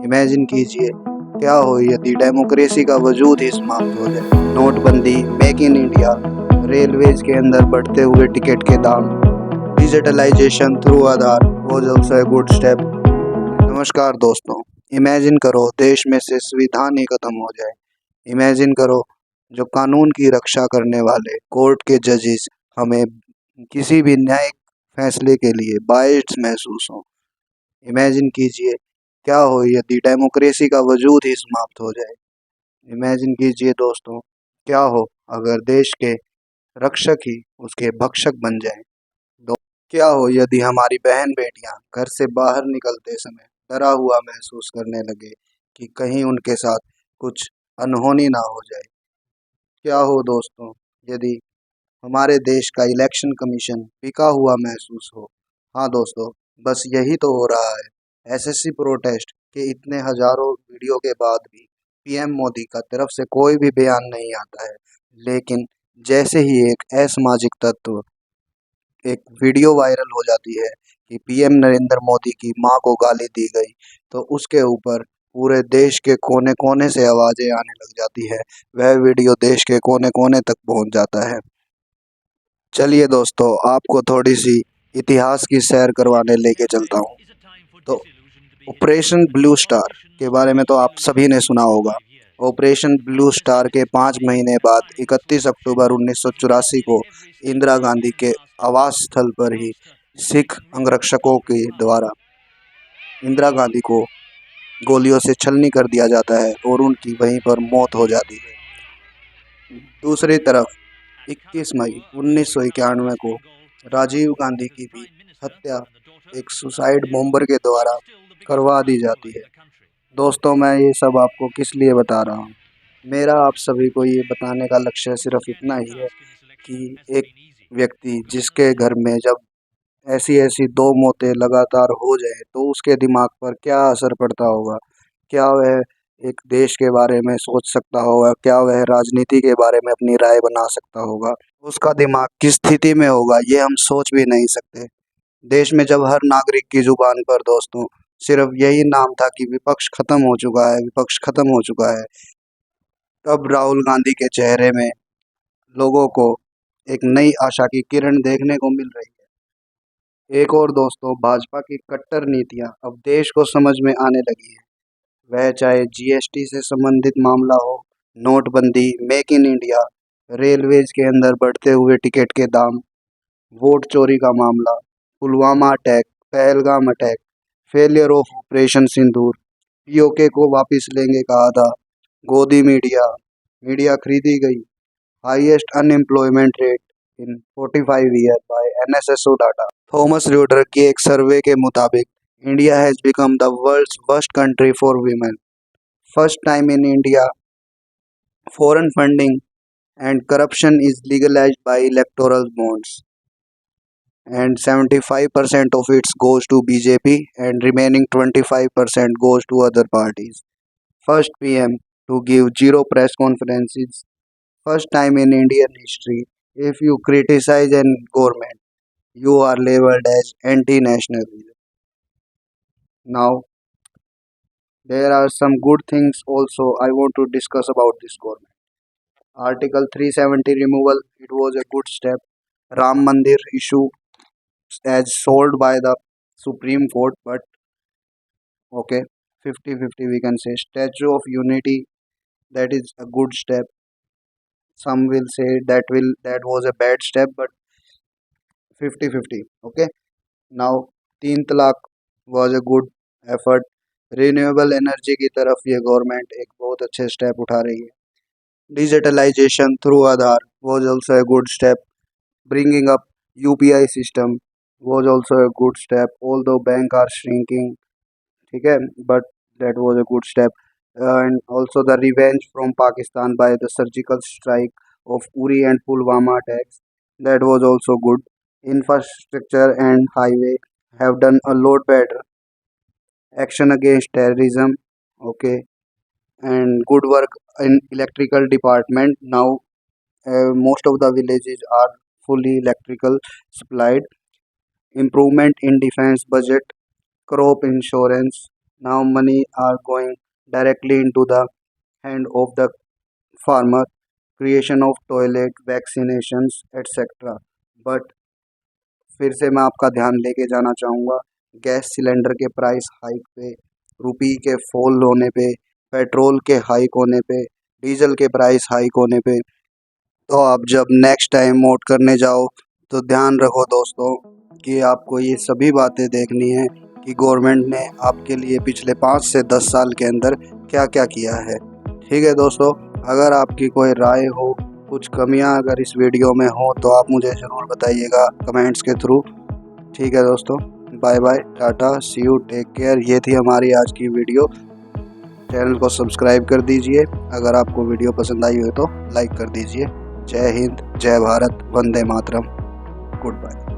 Imagine कीजिए क्या हो यदि डेमोक्रेसी का वजूद ही समाप्त हो जाए। नोटबंदी, मेक इन इंडिया, रेलवेज के अंदर बढ़ते हुए टिकट के दाम, digitalization through Aadhaar was also a good step. नमस्कार दोस्तों, इमेजिन करो देश में से संविधान ही खत्म हो जाए। इमेजिन करो जो कानून की रक्षा करने वाले कोर्ट के जजेस हमें किसी भी न्यायिक फैसले के लिए बायस्ड महसूस हो। इमेजिन कीजिए क्या हो यदि डेमोक्रेसी का वजूद ही समाप्त हो जाए। इमेजिन कीजिए दोस्तों, क्या हो अगर देश के रक्षक ही उसके भक्षक बन जाएं। दो, क्या हो यदि हमारी बहन बेटियां घर से बाहर निकलते समय डरा हुआ महसूस करने लगे कि कहीं उनके साथ कुछ अनहोनी ना हो जाए। क्या हो दोस्तों यदि हमारे देश का इलेक्शन कमीशन बिका हुआ महसूस हो। हाँ दोस्तों, बस यही तो हो रहा है। एसएससी प्रोटेस्ट के इतने हजारों वीडियो के बाद भी पीएम मोदी का तरफ से कोई भी बयान नहीं आता है। लेकिन जैसे ही एक असामाजिक तत्व एक वीडियो वायरल हो जाती है कि पीएम नरेंद्र मोदी की मां को गाली दी गई, तो उसके ऊपर पूरे देश के कोने कोने से आवाज़ें आने लग जाती है। वह वीडियो देश के कोने कोने तक पहुंच जाता है। चलिए दोस्तों, आपको थोड़ी सी इतिहास की सैर करवाने लेके चलता हूँ। तो ऑपरेशन ब्लू स्टार के बारे में तो आप सभी ने सुना होगा। ऑपरेशन ब्लू स्टार के 5 महीने बाद 31 अक्टूबर 1984 को इंदिरा गांधी के आवास स्थल पर ही सिख अंगरक्षकों के द्वारा इंदिरा गांधी को गोलियों से छलनी कर दिया जाता है और उनकी वहीं पर मौत हो जाती है। दूसरी तरफ 21 मई 1991 को राजीव गांधी की भी हत्या एक सुसाइड बॉम्बर के द्वारा करवा दी जाती है। दोस्तों, मैं ये सब आपको किस लिए बता रहा हूँ? मेरा आप सभी को ये बताने का लक्ष्य सिर्फ इतना ही है कि एक व्यक्ति जिसके घर में जब ऐसी ऐसी दो मौतें लगातार हो जाए तो उसके दिमाग पर क्या असर पड़ता होगा। क्या वह एक देश के बारे में सोच सकता होगा? क्या वह राजनीति के बारे में अपनी राय बना सकता होगा? उसका दिमाग किस स्थिति में होगा ये हम सोच भी नहीं सकते। देश में जब हर नागरिक की जुबान पर दोस्तों सिर्फ यही नाम था कि विपक्ष खत्म हो चुका है, विपक्ष खत्म हो चुका है, तब राहुल गांधी के चेहरे में लोगों को एक नई आशा की किरण देखने को मिल रही है। एक और दोस्तों, भाजपा की कट्टर नीतियां अब देश को समझ में आने लगी है। वह चाहे जीएसटी से संबंधित मामला हो, नोटबंदी, मेक इन इंडिया, रेलवेज के अंदर बढ़ते हुए टिकट के दाम, वोट चोरी का मामला, Pulwama attack, Pahalgam attack, failure of operation Sindoor, PoK को वापस लेंगे कहा था, गोदी मीडिया, मीडिया खरीदी गई, highest unemployment rate in 45 year by NSSO data. Thomas Reuters की एक सर्वे के मुताबिक India has become the world's worst country for women. First time in India foreign funding and corruption is legalized by electoral bonds, and 75% of it goes to BJP and remaining 25% goes to other parties. First PM to give zero press conferences. First time in Indian history, if you criticize an government, you are labeled as anti-national. Now, there are some good things also I want to discuss about this government. Article 370 removal, it was a good step. Ram Mandir issue as solved by the Supreme Court, but okay, 50-50 we can say. Statue of Unity, that is a good step. Some will say that was a bad step, but 50-50. Okay. Now, 3 तलाक was a good effort. Renewable energy की तरफ ये government एक बहुत अच्छे step उठा रही है. Digitalization through Aadhaar was also a good step. Bringing up UPI system was also a good step. Although bank are shrinking, ठीक है, but that was a good step. And also the revenge from Pakistan by the surgical strike of Uri and Pulwama attacks, that was also good. Infrastructure and highway have done a lot better. Action against terrorism, okay, and good work in electrical department. Now most of the villages are fully electrical supplied. Improvement in defense budget, crop insurance, Now money are going directly into the hand of the farmer, creation of toilet, vaccinations, etc. But फिर से मैं आपका ध्यान लेके जाना चाहूँगा gas cylinder के price hike पे, रुपये के फॉल होने पे, पेट्रोल के हाइक होने पे, डीजल के प्राइस हाइक होने पे। तो आप जब नेक्स्ट टाइम वोट करने जाओ तो ध्यान रखो दोस्तों कि आपको ये सभी बातें देखनी है कि गवर्नमेंट ने आपके लिए पिछले 5 से 10 साल के अंदर क्या क्या किया है। ठीक है दोस्तों, अगर आपकी कोई राय हो, कुछ कमियां अगर इस वीडियो में हो तो आप मुझे ज़रूर बताइएगा कमेंट्स के थ्रू। ठीक है दोस्तों, bye bye, tata, see you, take care. ये थी हमारी आज की वीडियो। चैनल को सब्सक्राइब कर दीजिए, अगर आपको वीडियो पसंद आई हो तो लाइक कर दीजिए। जय हिंद, जय भारत, वंदे मातरम, गुड बाय।